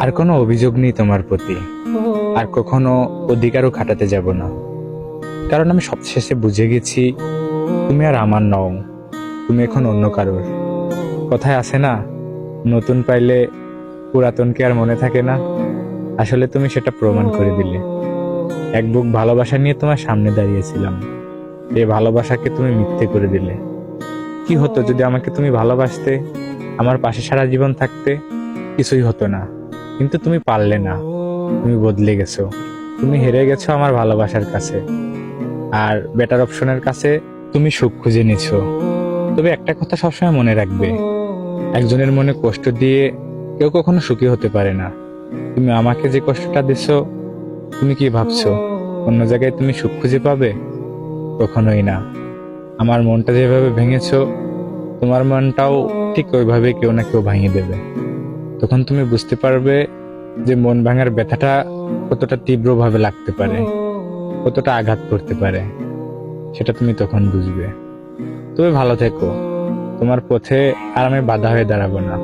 আর কোনো অভিযোগ নেই তোমার প্রতি, আর কখনো অধিকারও খাটাতে যাব না। কারণ আমি সবশেষে বুঝে গেছি তুমি আর আমার নও, তুমি এখন অন্য কারোর। কথায় আছে না, নতুন পাইলে পুরাতনকে আর মনে থাকে না। আসলে তুমি সেটা প্রমাণ করে দিলে। এক বুক ভালোবাসা নিয়ে তোমার সামনে দাঁড়িয়েছিলাম, এই ভালোবাসাকে তুমি মিথ্যে করে দিলে। কি হতো যদি আমাকে তুমি ভালোবাসতে, আমার পাশে সারা জীবন থাকতে? কিছুই হতো না। কিন্তু তুমি পারলে না, তুমি বদলে গেছো। তুমি হেরে গেছো আমার ভালোবাসার কাছে, আর বেটার অপশনের কাছে তুমি সুখ খুঁজে নিছো। তবে একটা কথা সবসময় মনে রাখবে, একজনের মনে কষ্ট দিয়ে কেউ কখনো সুখী হতে পারে না। তুমি আমাকে যে কষ্টটা দিছো, তুমি কি ভাবছো অন্য জায়গায় তুমি সুখ খুঁজে পাবে? কখনোই না। আমার মনটা যেভাবে ভেঙেছো, তোমার মনটাও ঠিক ওইভাবে কেউ না কেউ ভাঙিয়ে দেবে। তখন তুমি বুঝতে পারবে যে মন ভাঙার ব্যথাটা কতটা তীব্রভাবে লাগতে পারে, কতটা আঘাত করতে পারে। সেটা তুমি তখন বুঝবে। তুমি ভালো থেকো, তোমার পথে আর আমি বাধা হয়ে দাঁড়াবো না।